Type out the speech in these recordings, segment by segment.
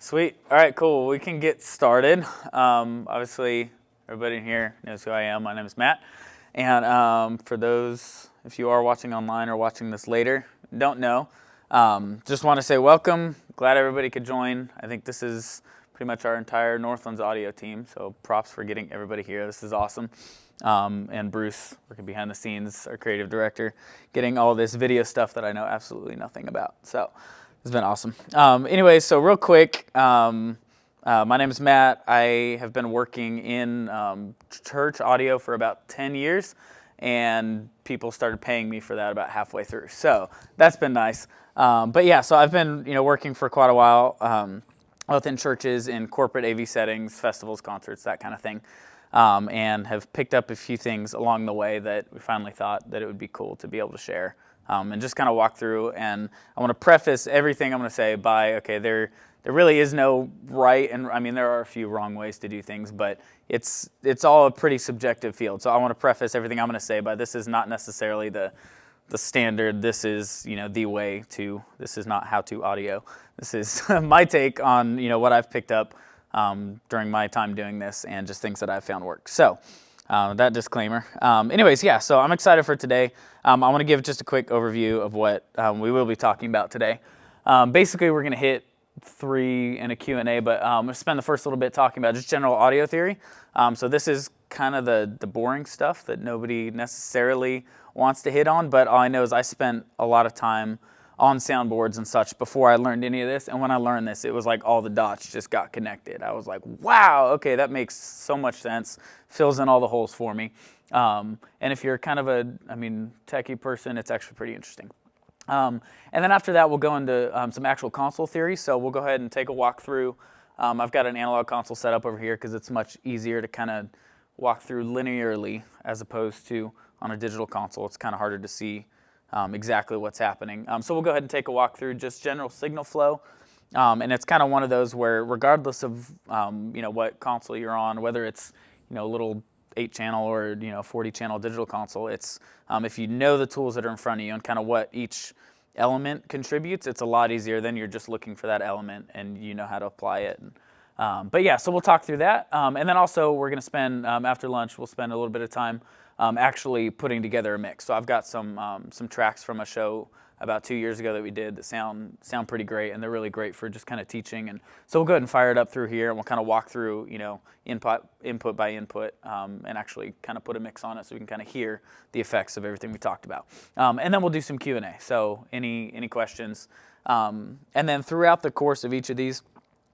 Sweet. All right, cool. We can get started. Obviously, everybody in here knows who I am. My name is Matt. And for those, if you are watching online or watching this later, don't know, just want to say welcome. Glad everybody could join. I think this is pretty much our entire Northlands audio team, so props for getting everybody here. This is awesome. And Bruce, working behind the scenes, our creative director, getting all this video stuff that I know absolutely nothing about. So it's been awesome. Anyway, so real quick, my name is Matt. I have been working in church audio for about 10 years, and people started paying me for that about halfway through. So that's been nice. But yeah, so I've been working for quite a while, both in churches, in corporate AV settings, festivals, concerts, that kind of thing, and have picked up a few things along the way that we finally thought that it would be cool to be able to share. And just kind of walk through, and I want to preface everything I'm going to say by, okay, there really is no right, and I mean there are a few wrong ways to do things, but it's all a pretty subjective field. So I want to preface everything I'm going to say by this is not necessarily the standard. This is the way to. This is not how to audio. This is my take on what I've picked up during my time doing this, and just things that I've found work. So. That disclaimer. Anyways, yeah, so I'm excited for today. I want to give just a quick overview of what we will be talking about today. Basically, we're going to hit 3 in a Q&A, but I'm going to spend the first little bit talking about just general audio theory. So this is kind of the boring stuff that nobody necessarily wants to hit on, but all I know is I spent a lot of time on soundboards and such before I learned any of this, and when I learned this, it was like all the dots just got connected. I was like, wow, okay, that makes so much sense, fills in all the holes for me. And if you're kind of a, techie person, it's actually pretty interesting. And then after that, we'll go into some actual console theory, so we'll go ahead and take a walk through. I've got an analog console set up over here because it's much easier to kind of walk through linearly as opposed to on a digital console. It's kind of harder to see exactly what's happening. So we'll go ahead and take a walk through just general signal flow. And it's kind of one of those where regardless of what console you're on, whether it's a little 8-channel or 40-channel digital console, it's if you know the tools that are in front of you and kind of what each element contributes, it's a lot easier than you're just looking for that element and you know how to apply it. But yeah, so we'll talk through that. And then also we're going to spend, after lunch, we'll spend a little bit of time actually putting together a mix. So I've got some tracks from a show about 2 years ago that we did that sound pretty great, and they're really great for just kind of teaching. And so we'll go ahead and fire it up through here, and we'll kind of walk through input by input, and actually kind of put a mix on it so we can kind of hear the effects of everything we talked about. And then we'll do some Q&A. So any questions? And then throughout the course of each of these,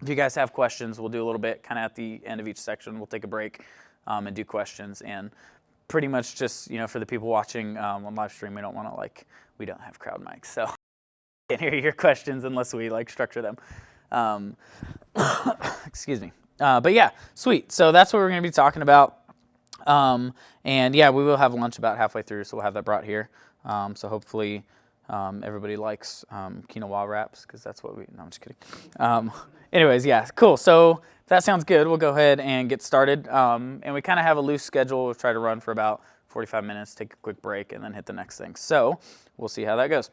if you guys have questions, we'll do a little bit kind of at the end of each section. We'll take a break and do questions. And pretty much just, for the people watching on live stream, we don't want to we don't have crowd mics. So I can't hear your questions unless we structure them. Excuse me. But yeah, sweet. So that's what we're going to be talking about. And yeah, we will have lunch about halfway through, so we'll have that brought here. So hopefully everybody likes quinoa wraps, because that's what no, I'm just kidding. Anyways, yeah, cool. So if that sounds good, we'll go ahead and get started. And we kind of have a loose schedule. We'll try to run for about 45 minutes, take a quick break, and then hit the next thing. So we'll see how that goes.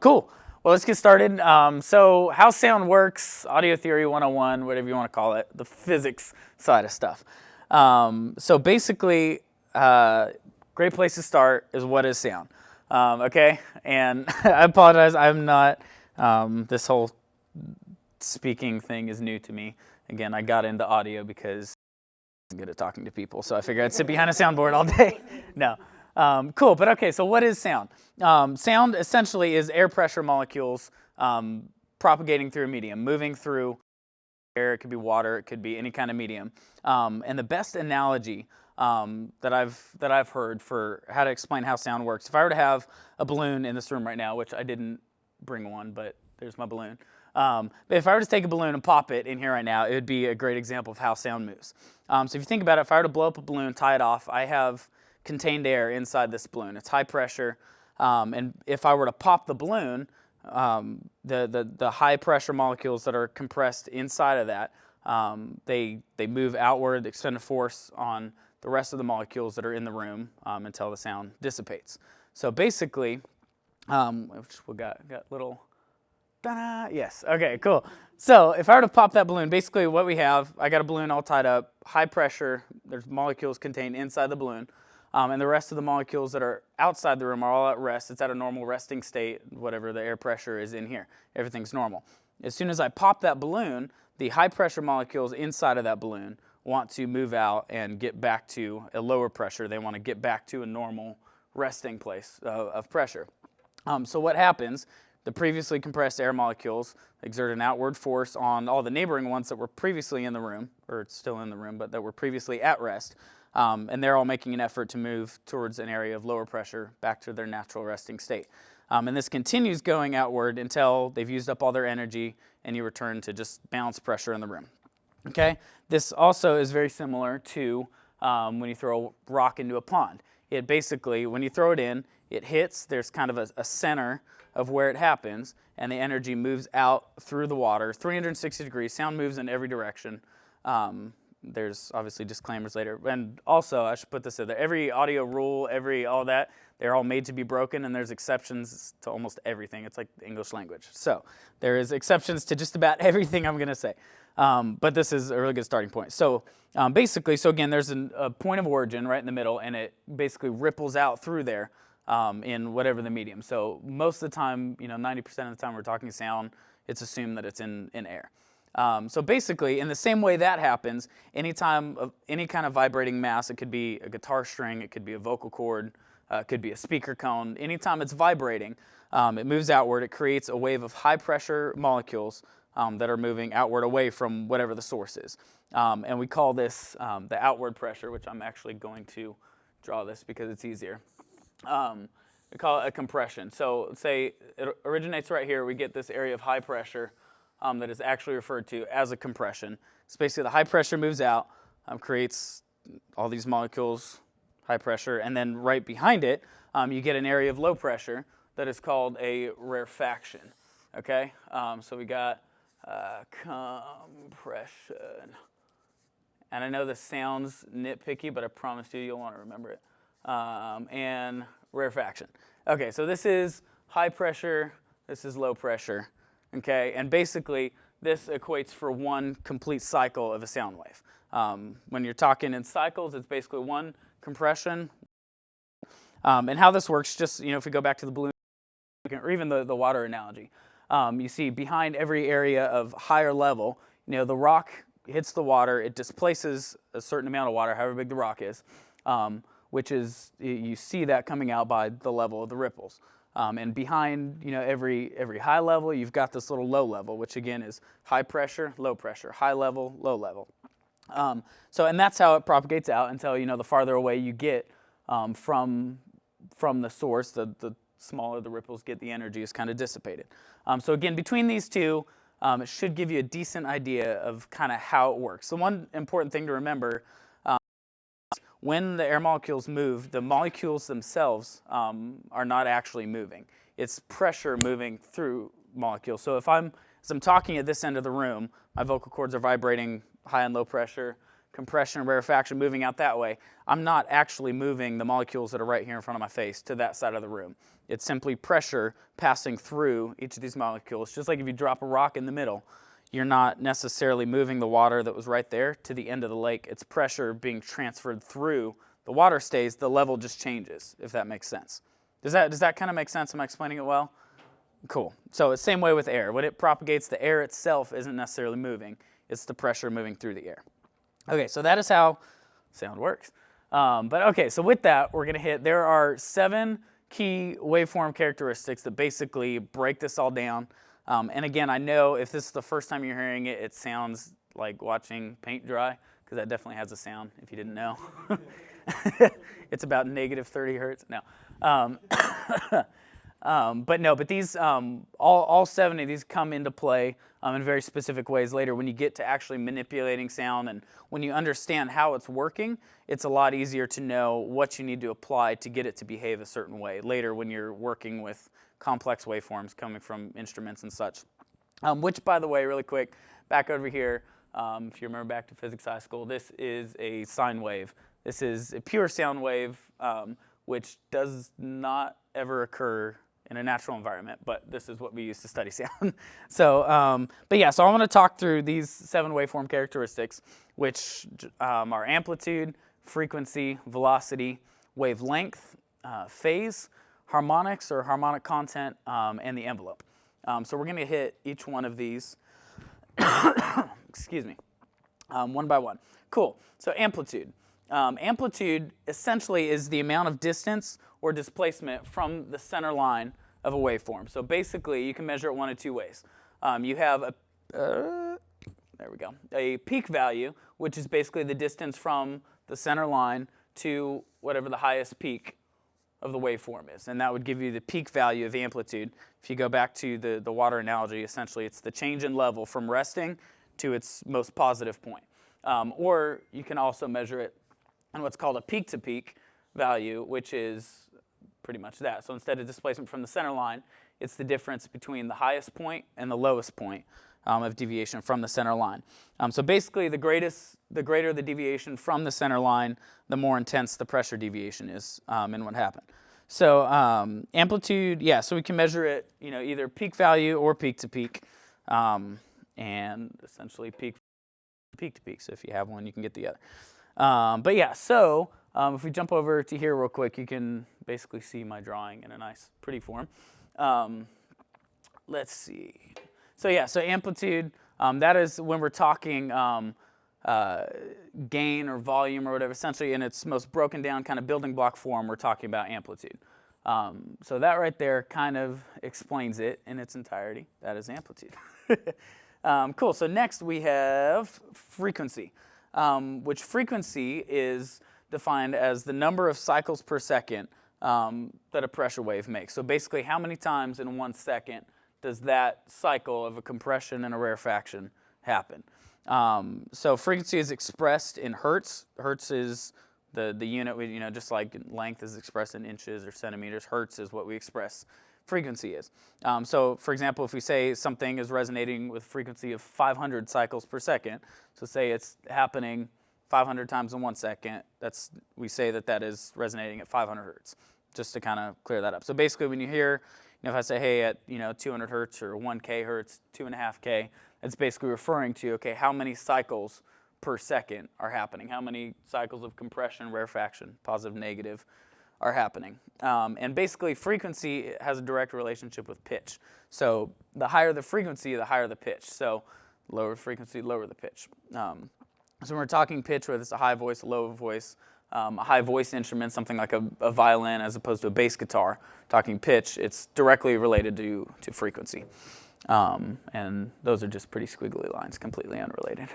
Cool. Well, let's get started. So how sound works, audio theory 101, whatever you want to call it, the physics side of stuff. So basically, great place to start is what is sound. Okay, and I apologize, I'm not, this whole speaking thing is new to me. Again, I got into audio because I'm good at talking to people, so I figured I'd sit behind a soundboard all day. No. Cool, but okay, so what is sound? Sound essentially is air pressure molecules propagating through a medium, moving through air. It could be water, it could be any kind of medium. And the best analogy that I've heard for how to explain how sound works, if I were to have a balloon in this room right now, which I didn't bring one, but there's my balloon. But if I were to take a balloon and pop it in here right now, it would be a great example of how sound moves. So if you think about it, if I were to blow up a balloon, tie it off, I have contained air inside this balloon. It's high pressure, and if I were to pop the balloon, the high pressure molecules that are compressed inside of that, they move outward, extend a force on the rest of the molecules that are in the room until the sound dissipates. So basically, which we got little Ta-da! Yes. Okay, cool. So if I were to pop that balloon, basically what we have, I got a balloon all tied up, high pressure. There's molecules contained inside the balloon. And the rest of the molecules that are outside the room are all at rest. It's at a normal resting state, whatever the air pressure is in here. Everything's normal. As soon as I pop that balloon, the high pressure molecules inside of that balloon want to move out and get back to a lower pressure. They want to get back to a normal resting place of pressure. So what happens, the previously compressed air molecules exert an outward force on all the neighboring ones that were previously in the room, or still in the room, but that were previously at rest. And they're all making an effort to move towards an area of lower pressure back to their natural resting state. And this continues going outward until they've used up all their energy and you return to just balanced pressure in the room. Okay? This also is very similar to when you throw a rock into a pond. It basically, when you throw it in, it hits, there's kind of a center of where it happens, and the energy moves out through the water, 360 degrees. Sound moves in every direction. There's obviously disclaimers later. And also, I should put this in there, every audio rule, all that, they're all made to be broken, and there's exceptions to almost everything. It's like the English language. So there is exceptions to just about everything I'm going to say. But this is a really good starting point. So basically, so again, there's a point of origin right in the middle, and it basically ripples out through there in whatever the medium. So most of the time, 90% of the time we're talking sound, it's assumed that it's in air. So basically, in the same way that happens, anytime of any kind of vibrating mass, it could be a guitar string, it could be a vocal cord, it could be a speaker cone. Anytime it's vibrating, it moves outward. It creates a wave of high-pressure molecules that are moving outward away from whatever the source is. And we call this the outward pressure, which I'm actually going to draw this because it's easier. We call it a compression. So say it originates right here. We get this area of high pressure that is actually referred to as a compression. So basically the high pressure moves out, creates all these molecules, high pressure, and then right behind it, you get an area of low pressure that is called a rarefaction. Okay, so we got compression. And I know this sounds nitpicky, but I promise you'll want to remember it. And rarefaction. Okay, so this is high pressure, this is low pressure. Okay, and basically this equates for one complete cycle of a sound wave. When you're talking in cycles, it's basically one compression. And how this works, just if we go back to the balloon, or even the water analogy, you see behind every area of higher level, the rock hits the water, it displaces a certain amount of water, however big the rock is, which is, you see that coming out by the level of the ripples. And behind, every high level, you've got this little low level, which again is high pressure, high level, low level. And that's how it propagates out until, the farther away you get from the source, the smaller the ripples get, the energy is kind of dissipated. So again, between these two, it should give you a decent idea of kind of how it works. The one important thing to remember, when the air molecules move, the molecules themselves are not actually moving. It's pressure moving through molecules. So as I'm talking at this end of the room, my vocal cords are vibrating high and low pressure, compression and rarefaction moving out that way. I'm not actually moving the molecules that are right here in front of my face to that side of the room. It's simply pressure passing through each of these molecules. Just like if you drop a rock in the middle, you're not necessarily moving the water that was right there to the end of the lake. It's pressure being transferred through. The water stays, the level just changes, if that makes sense. Does that kind of make sense? Am I explaining it well? Cool. So it's the same way with air. When it propagates, the air itself isn't necessarily moving. It's the pressure moving through the air. Okay, so that is how sound works. But okay, so with that, we're going to hit, there are 7 key waveform characteristics that basically break this all down. And again, I know if this is the first time you're hearing it, it sounds like watching paint dry, because that definitely has a sound, if you didn't know. It's about negative 30 hertz. No. But these, all 7 of these come into play in very specific ways later when you get to actually manipulating sound, and when you understand how it's working, it's a lot easier to know what you need to apply to get it to behave a certain way later when you're working with complex waveforms coming from instruments and such. Which, by the way, really quick, back over here, if you remember back to physics high school, this is a sine wave. This is a pure sound wave, which does not ever occur in a natural environment, but this is what we use to study sound. So I want to talk through these 7 waveform characteristics, which are amplitude, frequency, velocity, wavelength, phase, harmonics or harmonic content, and the envelope. So we're going to hit each one of these, excuse me, one by one. Cool. So amplitude. Amplitude essentially is the amount of distance or displacement from the center line of a waveform. So basically, you can measure it one of 2 ways. You have a peak value, which is basically the distance from the center line to whatever the highest peak of the waveform is, and that would give you the peak value of amplitude. If you go back to the water analogy, essentially it's the change in level from resting to its most positive point. Or you can also measure it in what's called a peak-to-peak value, which is pretty much that. So instead of displacement from the center line, it's the difference between the highest point and the lowest point of deviation from the center line. So basically, the greater the deviation from the center line, the more intense the pressure deviation is in what happened. So amplitude, so we can measure it, either peak value or peak to peak, and essentially peak to peak. So if you have one, you can get the other. So if we jump over to here real quick, you can basically see my drawing in a nice, pretty form. Let's see. So amplitude, that is when we're talking gain or volume or whatever, essentially in its most broken down kind of building block form, we're talking about amplitude. So that right there kind of explains it in its entirety. That is amplitude. Cool, so next we have frequency, which frequency is defined as the number of cycles per second that a pressure wave makes. So basically, how many times in 1 second does that cycle of a compression and a rarefaction happen? So frequency is expressed in hertz. Hertz is the unit, just like length is expressed in inches or centimeters. Hertz is what we express frequency is. So for example, if we say something is resonating with a frequency of 500 cycles per second, so say it's happening 500 times in 1 second, we say that is resonating at 500 hertz, just to kind of clear that up. So basically, when you hear, if I say, hey, at 200 hertz or 1K hertz, 2.5K, it's basically referring to, okay, how many cycles per second are happening? How many cycles of compression, rarefaction, positive, negative, are happening? And basically, frequency has a direct relationship with pitch. So the higher the frequency, the higher the pitch. So lower frequency, lower the pitch. So when we're talking pitch, whether it's a high voice, a low voice, a high voice instrument, something like a violin as opposed to a bass guitar, talking pitch, it's directly related to frequency. And those are just pretty squiggly lines, completely unrelated.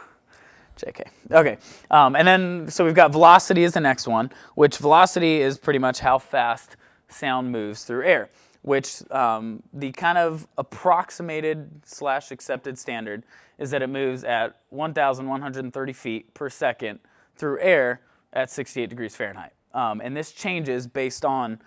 JK. Okay. And then, so we've got velocity as the next one, which velocity is pretty much how fast sound moves through air, which the kind of approximated / accepted standard is that it moves at 1,130 feet per second through air at 68 degrees Fahrenheit. And this changes based on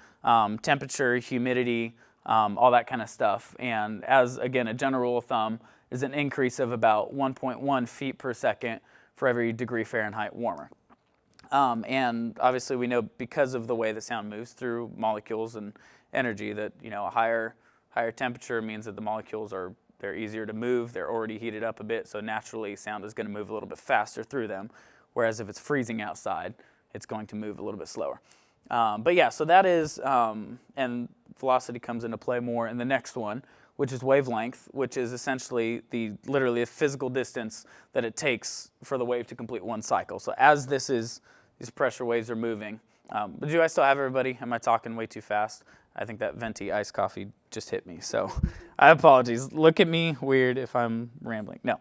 temperature, humidity, all that kind of stuff. And as, again, a general rule of thumb is an increase of about 1.1 feet per second for every degree Fahrenheit warmer. And obviously we know because of the way the sound moves through molecules and energy that, a higher temperature means that the molecules they're easier to move, they're already heated up a bit, so naturally sound is going to move a little bit faster through them, whereas if it's freezing outside, it's going to move a little bit slower. So that is, and velocity comes into play more in the next one, which is wavelength, which is essentially literally a physical distance that it takes for the wave to complete one cycle. So as these pressure waves are moving, but do I still have everybody? Am I talking way too fast? I think that venti iced coffee just hit me, so I apologize. Look at me weird if I'm rambling. No.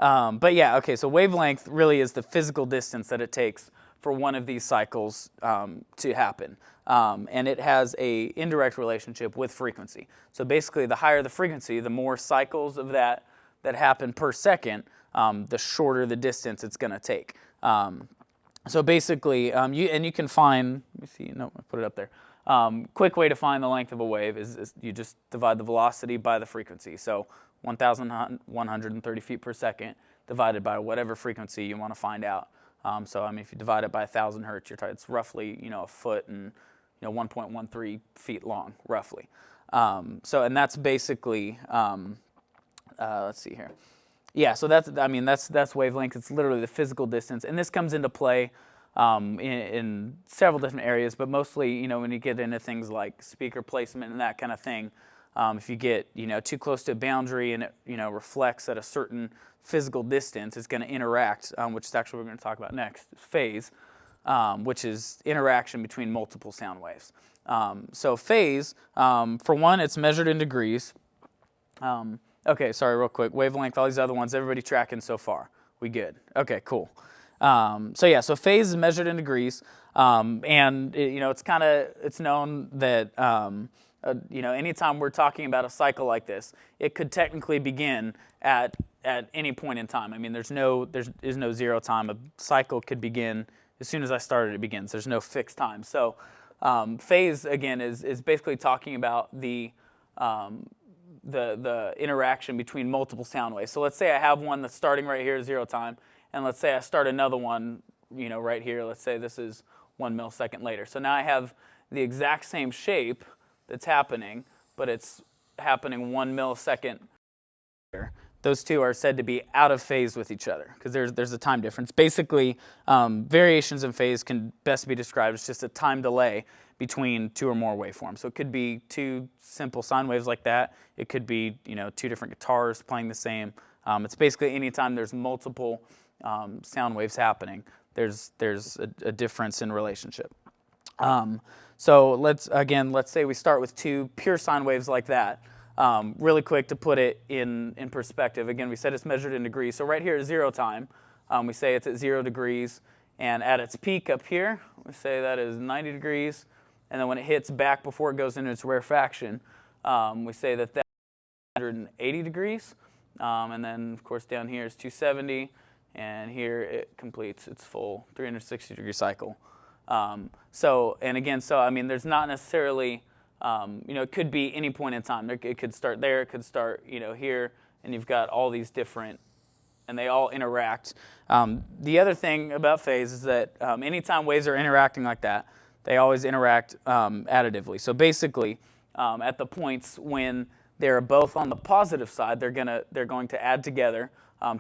Okay, so wavelength really is the physical distance that it takes for one of these cycles to happen. And it has an indirect relationship with frequency. So basically, the higher the frequency, the more cycles of that happen per second, the shorter the distance it's going to take. So basically, you can find, let me see, no, I put it up there. Quick way to find the length of a wave is you just divide the velocity by the frequency. So 1,130 feet per second divided by whatever frequency you want to find out. If you divide it by 1,000 hertz, it's roughly, a foot and 1.13 feet long, roughly. And that's basically, let's see here. Yeah, so that's wavelength. It's literally the physical distance, and this comes into play in several different areas, but mostly, when you get into things like speaker placement and that kind of thing. If you get, too close to a boundary and it, reflects at a certain physical distance, it's going to interact, which is actually what we're going to talk about next, phase, which is interaction between multiple sound waves. So phase, for one, it's measured in degrees. Okay, sorry, real quick. Wavelength, all these other ones, everybody tracking so far? We good? Okay, cool. So phase is measured in degrees, and it's known that anytime we're talking about a cycle like this, it could technically begin at any point in time. I mean, there is no zero time. A cycle could begin as soon as I started. It begins. There's no fixed time. So phase again is basically talking about the interaction between multiple sound waves. So let's say I have one that's starting right here at zero time, and let's say I start another one, right here. Let's say this is 1 millisecond later. So now I have the exact same shape that's happening, but it's happening 1 millisecond later. Those two are said to be out of phase with each other because there's a time difference. Basically, variations in phase can best be described as just a time delay between two or more waveforms. So it could be two simple sine waves like that. It could be two different guitars playing the same. It's basically anytime there's multiple sound waves happening, there's a difference in relationship. So let's say we start with two pure sine waves like that. Really quick to put it in perspective. Again, we said it's measured in degrees. So right here at zero time, we say it's at 0 degrees. And at its peak up here, we say that is 90 degrees. And then when it hits back before it goes into its rarefaction, we say that's 180 degrees. And then, of course, down here is 270. And here it completes its full 360-degree cycle. There's not necessarily, it could be any point in time. It could start there, it could start, here, and you've got all these different, and they all interact. The other thing about phase is that anytime waves are interacting like that, they always interact additively. So basically, at the points when they're both on the positive side, they're going to add together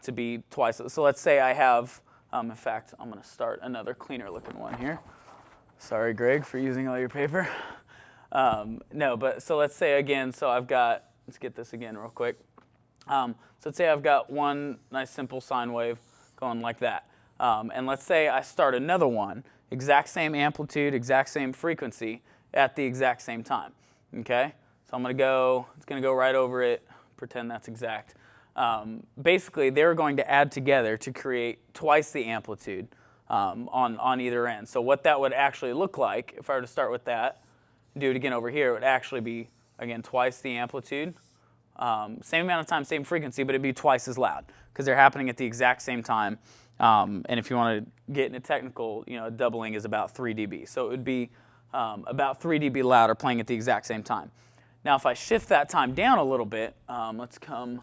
to be twice. So let's say I have, in fact, I'm going to start another cleaner looking one here. Sorry, Greg, for using all your paper. So let's say again, let's get this again real quick. So let's say I've got one nice simple sine wave going like that. And let's say I start another one, exact same amplitude, exact same frequency at the exact same time. Okay? So it's going to go right over it, pretend that's exact. Basically, they're going to add together to create twice the amplitude on either end. So what that would actually look like, if I were to start with that, do it again over here, it would actually be, again, twice the amplitude. Same amount of time, same frequency, but it'd be twice as loud because they're happening at the exact same time. And if you want to get into technical, doubling is about 3 dB. So it would be about 3 dB louder playing at the exact same time. Now, if I shift that time down a little bit, let's come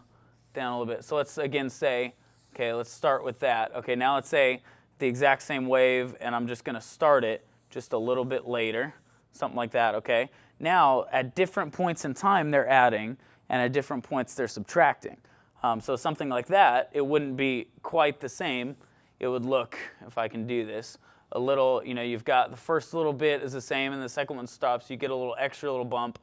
down a little bit. So let's again say, okay, let's start with that. Okay, now let's say the exact same wave, and I'm just going to start it just a little bit later, something like that, okay? Now, at different points in time, they're adding, and at different points, they're subtracting. So something like that, it wouldn't be quite the same. It would look, if I can do this, a little, you've got the first little bit is the same, and the second one stops. You get a little extra little bump,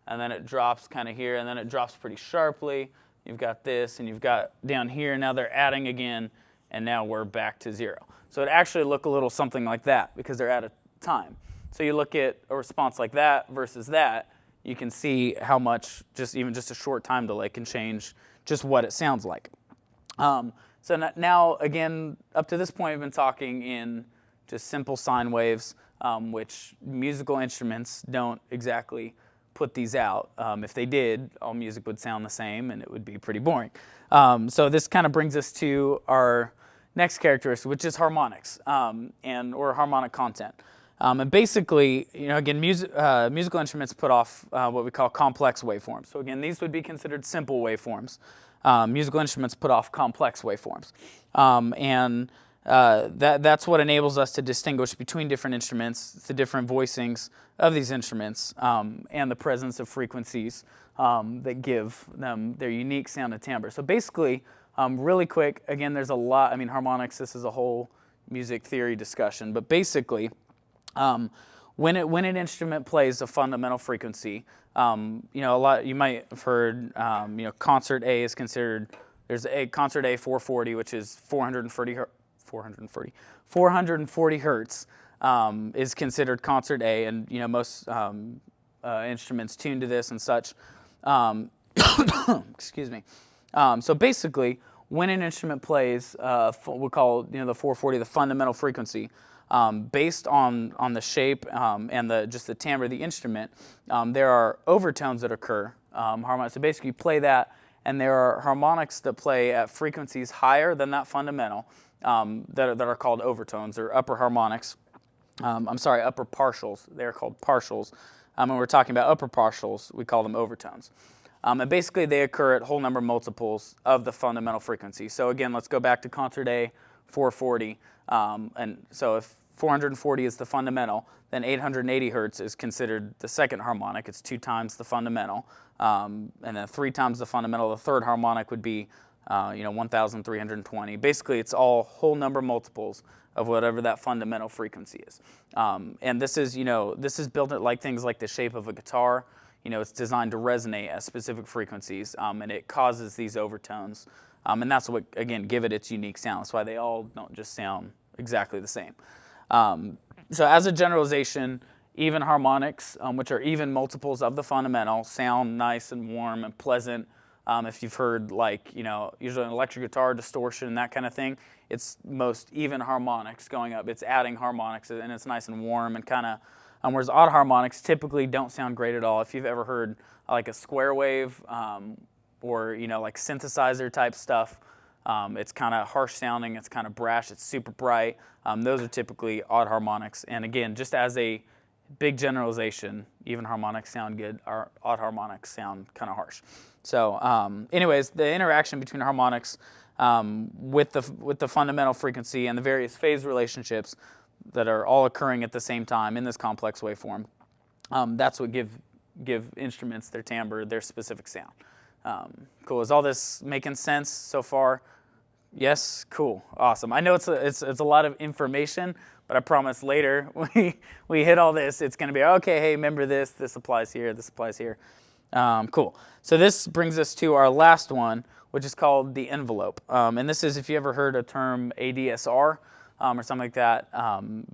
and then it drops kind of here, and then it drops pretty sharply. You've got this, and you've got down here. Now they're adding again, and now we're back to 0. So it actually look a little something like that because they're at a time. So you look at a response like that versus that, you can see how much even just a short time delay can change just what it sounds like. So now, again, up to this point, we've been talking in just simple sine waves, which musical instruments don't exactly put these out. If they did, all music would sound the same, and it would be pretty boring. So this kind of brings us to our next characteristic, which is harmonics or harmonic content. And basically, again, musical instruments put off what we call complex waveforms. So again, these would be considered simple waveforms. Musical instruments put off complex waveforms. that's what enables us to distinguish between different instruments, the different voicings of these instruments, and the presence of frequencies that give them their unique sound and timbre. So basically, really quick, again, there's a lot. I mean, harmonics. This is a whole music theory discussion, but basically, when an instrument plays a fundamental frequency, a lot you might have heard. Concert A is considered. There's a concert A 440, which is 440 hertz is considered concert A, and most instruments tuned to this and such. Excuse me. So basically, when an instrument plays, we call the 440 the fundamental frequency, based on the shape and just the timbre of the instrument, there are overtones that occur. So basically, you play that, and there are harmonics that play at frequencies higher than that fundamental that are called overtones or upper harmonics. Upper partials. They're called partials. When we're talking about upper partials, we call them overtones. And basically, they occur at whole number multiples of the fundamental frequency. So again, let's go back to concert A, 440. And so if 440 is the fundamental, then 880 hertz is considered the second harmonic. It's 2 times the fundamental. And then 3 times the fundamental. The third harmonic would be 1,320. Basically, it's all whole number multiples of whatever that fundamental frequency is. And this is built at things like the shape of a guitar. It's designed to resonate at specific frequencies, and it causes these overtones. And that's what, again, give it its unique sound. That's why they all don't just sound exactly the same. So as a generalization, even harmonics, which are even multiples of the fundamental, sound nice and warm and pleasant. If you've heard usually an electric guitar distortion, that kind of thing, it's most even harmonics going up. It's adding harmonics, and it's nice and warm and kind of, whereas odd harmonics typically don't sound great at all. If you've ever heard like a square wave or like synthesizer type stuff, it's kind of harsh sounding, it's kind of brash, it's super bright. Those are typically odd harmonics. And again, just as a big generalization, even harmonics sound good, odd harmonics sound kind of harsh. So anyways, the interaction between harmonics with the fundamental frequency and the various phase relationships that are all occurring at the same time in this complex waveform, that's what give instruments their timbre, their specific sound. Cool. Is all this making sense so far? Yes? Cool. Awesome. I know it's a lot of information, but I promise later we hit all this, it's going to be, okay, hey, remember this applies here, this applies here. Cool. So this brings us to our last one, which is called the envelope. And this is, if you ever heard a term ADSR or something like that,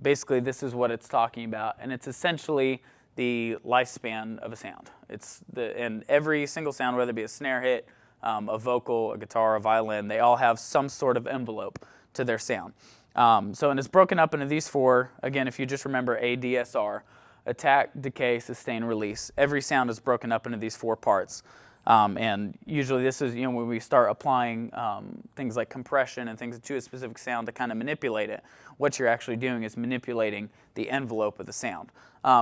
basically this is what it's talking about. And it's essentially the lifespan of a sound. And every single sound, whether it be a snare hit, a vocal, a guitar, a violin, they all have some sort of envelope to their sound. And it's broken up into these 4. Again, if you just remember ADSR, attack, decay, sustain, release. Every sound is broken up into these 4 parts. And usually this is when we start applying things like compression and things to a specific sound to kind of manipulate it. What you're actually doing is manipulating the envelope of the sound.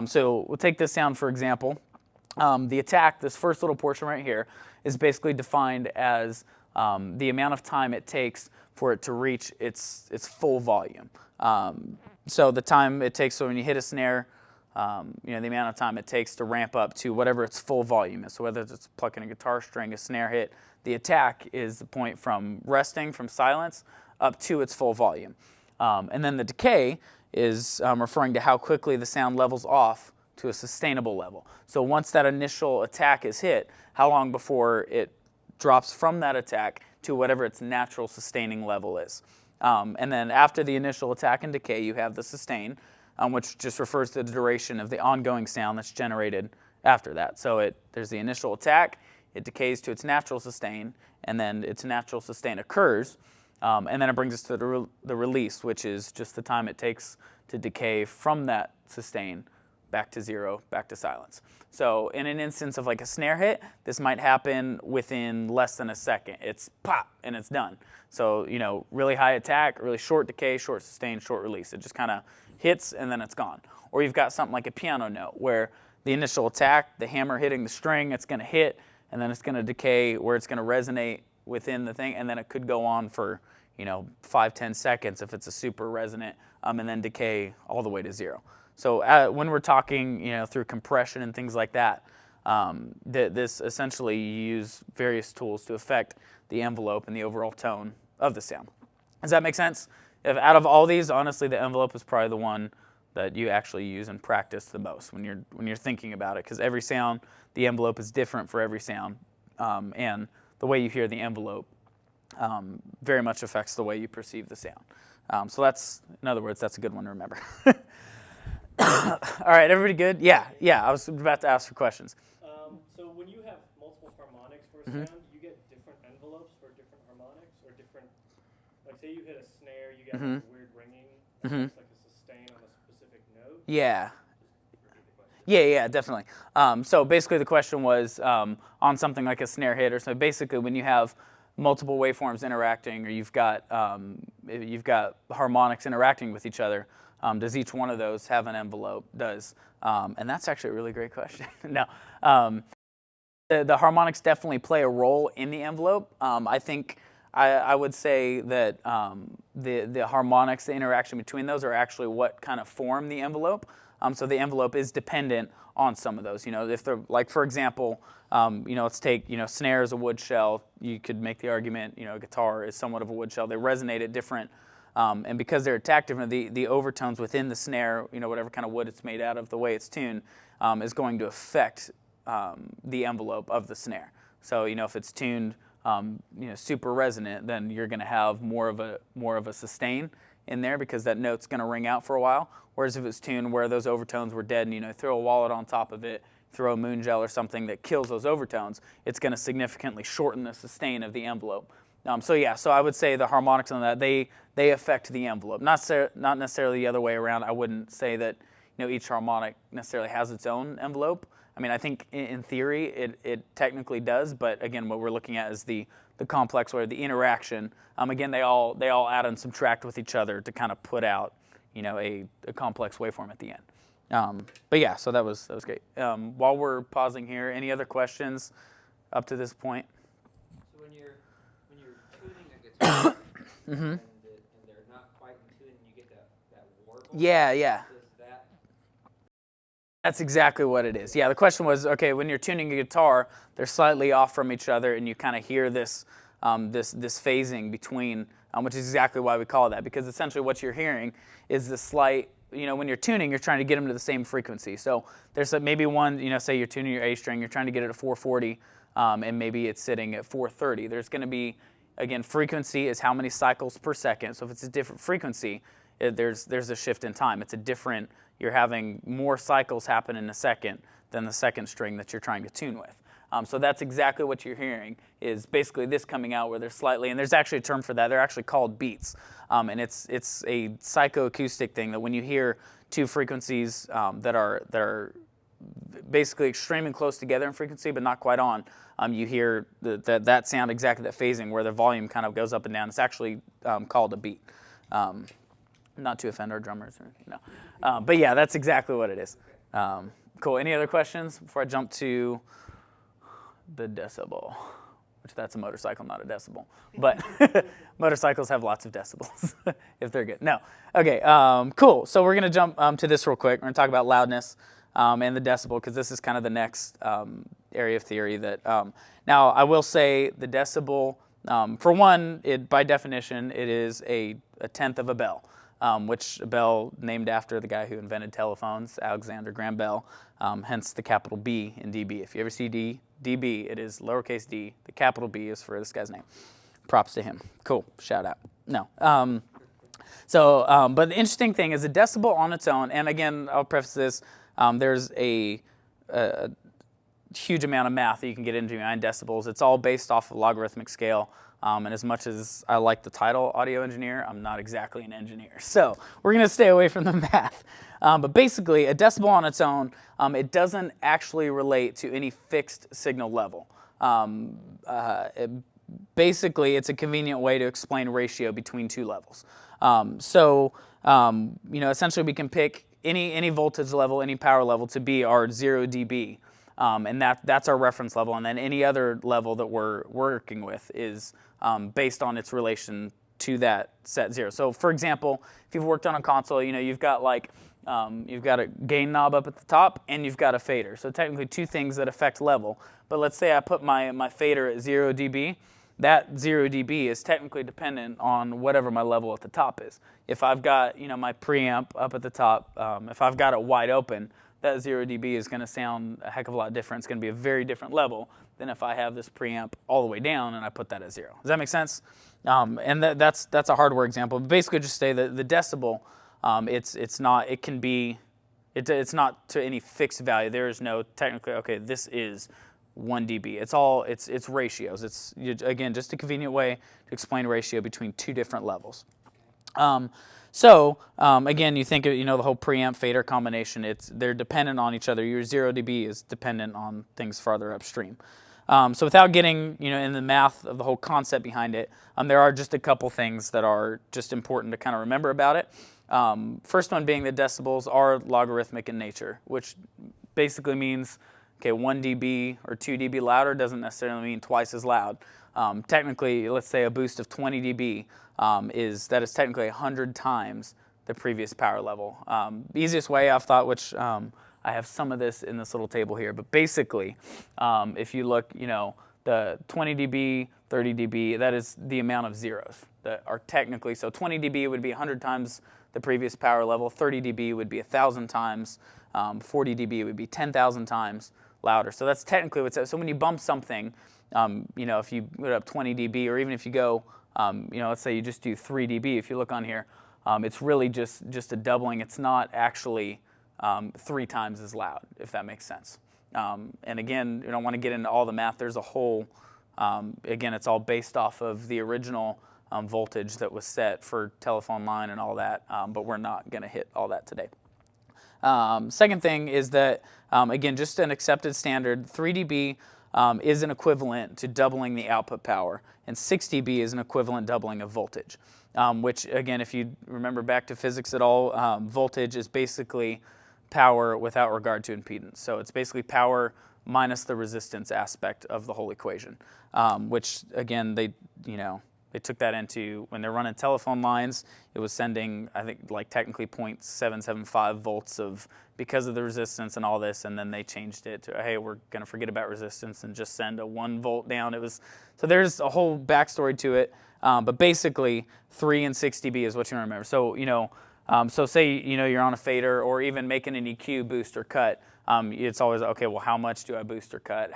So we'll take this sound for example. The attack, this first little portion right here, is basically defined as the amount of time it takes for it to reach its full volume. So the time it takes, so when you hit a snare, the amount of time it takes to ramp up to whatever its full volume is. So whether it's plucking a guitar string, a snare hit, the attack is the point from resting, from silence, up to its full volume. And then the decay is referring to how quickly the sound levels off to a sustainable level. So once that initial attack is hit, how long before it drops from that attack to whatever its natural sustaining level is. And then after the initial attack and decay, you have the sustain, which just refers to the duration of the ongoing sound that's generated after that. So there's the initial attack, it decays to its natural sustain, and then its natural sustain occurs, and then it brings us to the release, which is just the time it takes to decay from that sustain back to 0, back to silence. So in an instance of like a snare hit, this might happen within less than a second. It's pop, and it's done. So, really high attack, really short decay, short sustain, short release. It just kind of hits, and then it's gone. Or you've got something like a piano note, where the initial attack, the hammer hitting the string, it's going to hit, and then it's going to decay, where it's going to resonate within the thing, and then it could go on for 5-10 seconds if it's a super resonant, and then decay all the way to 0. So when we're talking through compression and things like that, this essentially you use various tools to affect the envelope and the overall tone of the sound. Does that make sense? If out of all these, honestly, the envelope is probably the one that you actually use and practice the most when you're thinking about it, because every sound, the envelope is different for every sound, and the way you hear the envelope very much affects the way you perceive the sound. So that's, in other words, that's a good one to remember. All right, everybody good? Yeah, I was about to ask for questions. So when you have multiple harmonics for a sound, you get different envelopes for different harmonics, or different, like say you hit a snare, you get like a weird ringing, it's like a sustain on a specific note? Yeah. Yeah, definitely. So basically the question was on something like a snare hit, or so basically when you have multiple waveforms interacting, or you've got harmonics interacting with each other, does each one of those have an envelope? And that's actually a really great question. No. The harmonics definitely play a role in the envelope. I think I would say that the harmonics, the interaction between those, are actually what kind of form the envelope. So the envelope is dependent on some of those. If they're, like, for example, let's take, snare is a wood shell. You could make the argument, guitar is somewhat of a wood shell. They resonate at different, and because they're attacked different, the overtones within the snare, whatever kind of wood it's made out of, the way it's tuned, is going to affect the envelope of the snare. So, if it's tuned, super resonant, then you're going to have more of a sustain in there, because that note's going to ring out for a while. Whereas if it's tuned where those overtones were dead, and throw a wallet on top of it, throw a moon gel or something that kills those overtones, it's going to significantly shorten the sustain of the envelope. So I would say the harmonics on that, they affect the envelope, not necessarily the other way around. I wouldn't say that each harmonic necessarily has its own envelope. I mean, I think in theory it technically does, but again, what we're looking at is the complex, or the interaction. Again, they all add and subtract with each other to kind of put out a complex waveform at the end. But yeah, so that was great. While we're pausing here, any other questions up to this point? So when you're tuning a guitar and they're not quite in tune, and you get that warble. Yeah. That's exactly what it is. Yeah, the question was, okay, when you're tuning a guitar, they're slightly off from each other, and you kind of hear this phasing between, which is exactly why we call it that, because essentially what you're hearing is the slight, when you're tuning, you're trying to get them to the same frequency. So there's maybe one, say you're tuning your A string, you're trying to get it at 440, and maybe it's sitting at 430. There's going to be, again, frequency is how many cycles per second. So if it's a different frequency, there's a shift in time. It's a different, you're having more cycles happen in a second than the second string that you're trying to tune with. So that's exactly what you're hearing, is basically this coming out where they're slightly, and there's actually a term for that. They're actually called beats. And it's a psychoacoustic thing that when you hear two frequencies that are basically extremely close together in frequency but not quite on, you hear that sound, exactly that phasing where the volume kind of goes up and down. It's actually called a beat. Not to offend our drummers. No. But yeah, that's exactly what it is. Cool. Any other questions before I jump to the decibel? Which that's a motorcycle, not a decibel. But motorcycles have lots of decibels if they're good. No. Okay, cool. So we're going to jump to this real quick. We're going to talk about loudness and the decibel, because this is kind of the next area of theory that... now, I will say the decibel, for one, by definition, it is a tenth of a bell. Which a bell named after the guy who invented telephones, Alexander Graham Bell, hence the capital B in dB. If you ever see dB, it is lowercase d. The capital B is for this guy's name. Props to him. Cool. Shout out. No. But the interesting thing is a decibel on its own, and again, I'll preface this, there's a huge amount of math that you can get into behind decibels. It's all based off a logarithmic scale. And as much as I like the title audio engineer, I'm not exactly an engineer. So we're going to stay away from the math. But basically, a decibel on its own, it doesn't actually relate to any fixed signal level. Basically, it's a convenient way to explain ratio between two levels. Essentially we can pick any voltage level, any power level to be our 0 dB. And that's our reference level. And then any other level that we're working with is based on its relation to that set 0. So for example, if you've worked on a console, you've got you've got a gain knob up at the top and you've got a fader. So technically 2 things that affect level. But let's say I put my fader at 0 dB. That 0 dB is technically dependent on whatever my level at the top is. If I've got my preamp up at the top, if I've got it wide open, that 0 dB is going to sound a heck of a lot different. It's going to be a very different level than if I have this preamp all the way down and I put that at 0. Does that make sense? And that's a hardware example. But basically, just say that the decibel, it's not. It can be. It's not to any fixed value. There is no technically. Okay, this is 1 dB. It's ratios. It's again just a convenient way to explain ratio between 2 different levels. Again, you think of the whole preamp fader combination. They're dependent on each other. Your 0 dB is dependent on things farther upstream. So without getting in the math of the whole concept behind it, there are just a couple things that are just important to kind of remember about it. First one being that decibels are logarithmic in nature, which basically means 1 dB or 2 dB louder doesn't necessarily mean twice as loud. Technically, let's say a boost of 20 dB is technically 100 times the previous power level. The easiest way I've thought, which I have some of this in this little table here, but basically, if you look, the 20 dB, 30 dB, that is the amount of zeros that are technically, so 20 dB would be 100 times the previous power level, 30 dB would be 1,000 times, 40 dB would be 10,000 times louder. So that's technically what's so when you bump something, if you put up 20 dB, or even if you go, let's say you just do 3 dB, if you look on here, it's really just a doubling. It's not actually 3 times as loud, if that makes sense. And again, you don't want to get into all the math. There's a whole, again, it's all based off of the original voltage that was set for telephone line and all that, but we're not going to hit all that today. Second thing is that, again, just an accepted standard, 3 dB is an equivalent to doubling the output power, and 6 dB is an equivalent doubling of voltage, which, again, if you remember back to physics at all, voltage is basically power without regard to impedance. So it's basically power minus the resistance aspect of the whole equation, which, again, they took that into, when they're running telephone lines, it was sending, I think, technically 0.775 volts because of the resistance and all this, and then they changed it to, hey, we're going to forget about resistance and just send a 1 volt down. So there's a whole backstory to it, but basically 3 and 6 dB is what you remember. So, so say, you're on a fader or even making an EQ boost or cut, it's always, okay, well, how much do I boost or cut?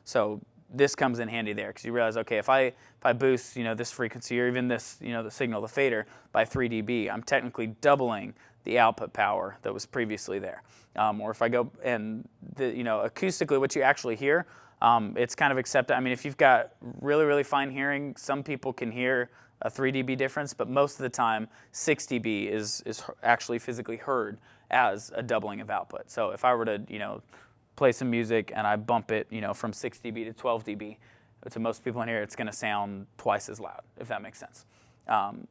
So this comes in handy there, because you realize, okay, if I boost, this frequency or even this, the signal, the fader, by 3 dB, I'm technically doubling the output power that was previously there. Or if I go and acoustically, what you actually hear, it's kind of accepted. I mean, if you've got really, really fine hearing, some people can hear a 3 dB difference, but most of the time, 6 dB is actually physically heard as a doubling of output. So if I were to, play some music and I bump it, from 6 dB to 12 dB, to most people in here, it's going to sound twice as loud, if that makes sense. And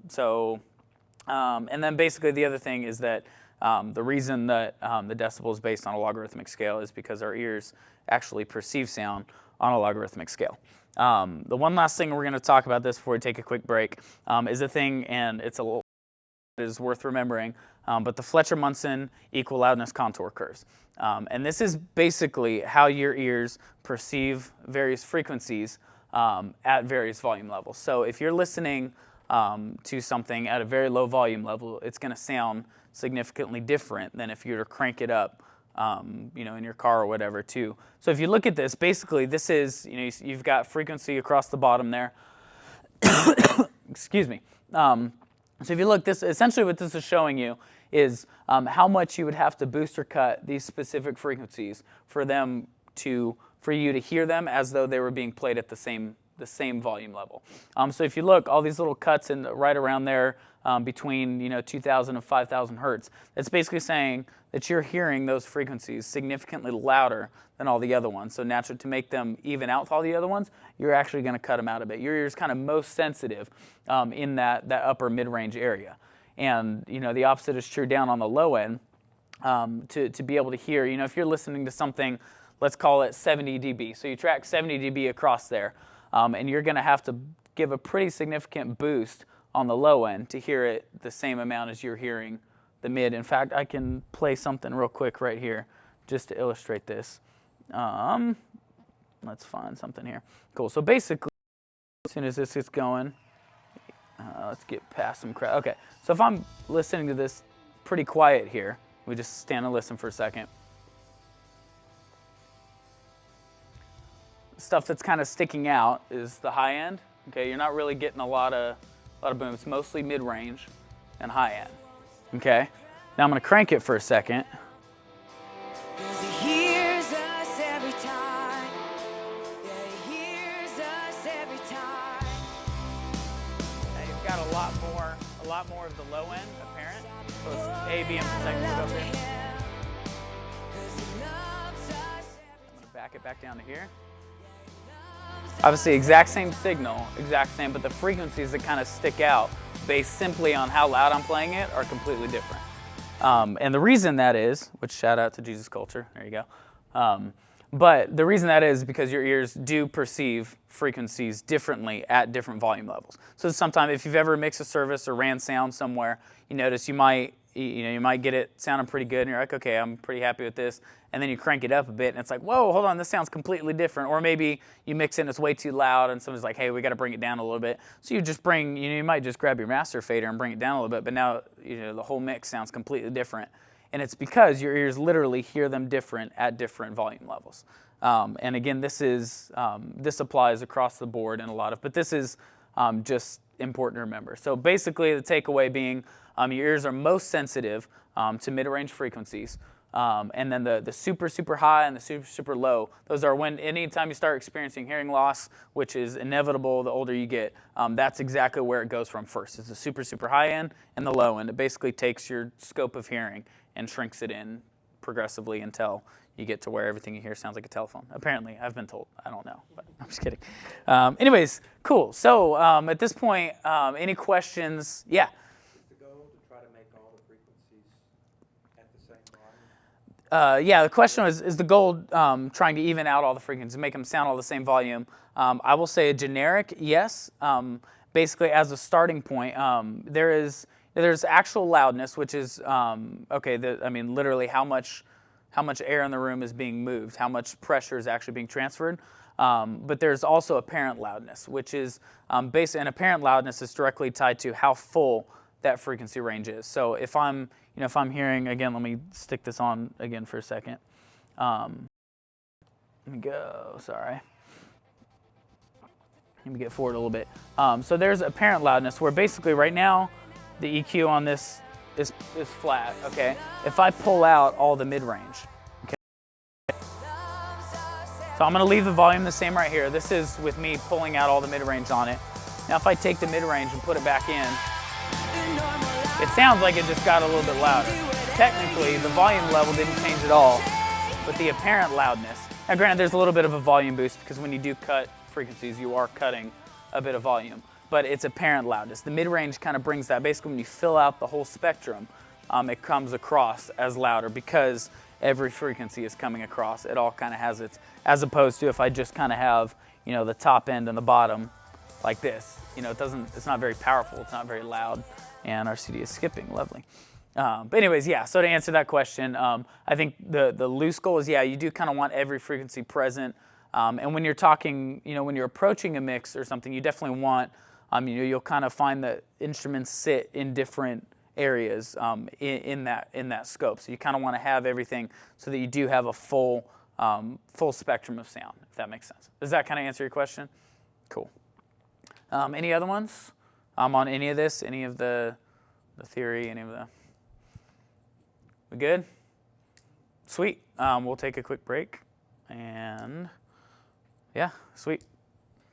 then basically the other thing is that the reason that the decibel is based on a logarithmic scale is because our ears actually perceive sound on a logarithmic scale. The one last thing we're going to talk about this before we take a quick break is a thing, and it's a little is worth remembering, but the Fletcher-Munson equal loudness contour curves. And this is basically how your ears perceive various frequencies at various volume levels. So if you're listening to something at a very low volume level, it's going to sound significantly different than if you were to crank it up, in your car or whatever too. So if you look at this, basically this is, you've got frequency across the bottom there. Excuse me. So if you look, essentially what this is showing you is how much you would have to boost or cut these specific frequencies for you to hear them as though they were being played at the same volume level. So if you look, all these little cuts right around there between 2,000 and 5,000 hertz, it's basically saying that you're hearing those frequencies significantly louder than all the other ones. So naturally, to make them even out with all the other ones, you're actually going to cut them out a bit. Your ear's kind of most sensitive in that upper mid-range area. And the opposite is true down on the low end. to be able to hear. You know, if you're listening to something, let's call it 70 dB. So you track 70 dB across there, and you're going to have to give a pretty significant boost on the low end to hear it the same amount as you're hearing the mid. In fact, I can play something real quick right here just to illustrate this. Let's find something here. Cool. So basically, as soon as this gets going, let's get past some crowd. Okay. So if I'm listening to this pretty quiet here, we just stand and listen for a second. Stuff that's kind of sticking out is the high end. Okay, you're not really getting a lot of boom. It's mostly mid-range and high end. Okay. Now I'm going to crank it for a second. A lot more of the low end apparent. So it's A, B, and second scope here. I'm going to back it back down to here. Obviously, exact same signal, exact same, but the frequencies that kind of stick out based simply on how loud I'm playing it are completely different. And the reason that is, which shout out to Jesus Culture, there you go. But the reason that is because your ears do perceive frequencies differently at different volume levels. So sometimes if you've ever mixed a service or ran sound somewhere, you notice you might get it sounding pretty good and you're like, okay, I'm pretty happy with this. And then you crank it up a bit and it's like, whoa, hold on, this sounds completely different. Or maybe you mix it and it's way too loud and someone's like, hey, we got to bring it down a little bit. So you just you might just grab your master fader and bring it down a little bit, but now the whole mix sounds completely different. And it's because your ears literally hear them different at different volume levels. And again, this applies across the board in a lot of, but this is just important to remember. So basically the takeaway being your ears are most sensitive to mid-range frequencies. And then the super, super high and the super, super low, those are anytime you start experiencing hearing loss, which is inevitable the older you get, that's exactly where it goes from first. It's the super, super high end and the low end. It basically takes your scope of hearing and shrinks it in progressively until you get to where everything you hear sounds like a telephone. Apparently, I've been told. I don't know, but I'm just kidding. Anyways, cool. So at this point, any questions? Yeah. Is the goal to try to make all the frequencies at the same volume? Yeah, the question was, is the goal trying to even out all the frequencies, make them sound all the same volume? I will say a generic yes. Basically, as a starting point, there's actual loudness, which is literally how much air in the room is being moved, how much pressure is actually being transferred. But there's also apparent loudness, which is and apparent loudness is directly tied to how full that frequency range is. So if I'm hearing, again, let me stick this on again for a second. Let me go, sorry. Let me get forward a little bit. So there's apparent loudness where basically right now the EQ on this is flat, okay? If I pull out all the mid-range, okay? So I'm gonna leave the volume the same right here. This is with me pulling out all the mid-range on it. Now if I take the mid-range and put it back in, it sounds like it just got a little bit louder. Technically, the volume level didn't change at all, but the apparent loudness. Now granted, there's a little bit of a volume boost because when you do cut frequencies, you are cutting a bit of volume, but it's apparent loudness. The mid-range kind of brings that. Basically, when you fill out the whole spectrum, it comes across as louder because every frequency is coming across. It all kind of has its, as opposed to if I just kind of have, the top end and the bottom like this. It's not very powerful. It's not very loud. And our CD is skipping, lovely. But anyways, yeah, so to answer that question, I think the loose goal is, yeah, you do kind of want every frequency present. And when you're talking, when you're approaching a mix or something, you definitely want, you'll kind of find that instruments sit in different areas in that scope. So you kind of want to have everything so that you do have a full spectrum of sound, if that makes sense. Does that kind of answer your question? Cool. Any other ones? On any of this, any of the theory, any of the... We good? Sweet. We'll take a quick break. And yeah, sweet.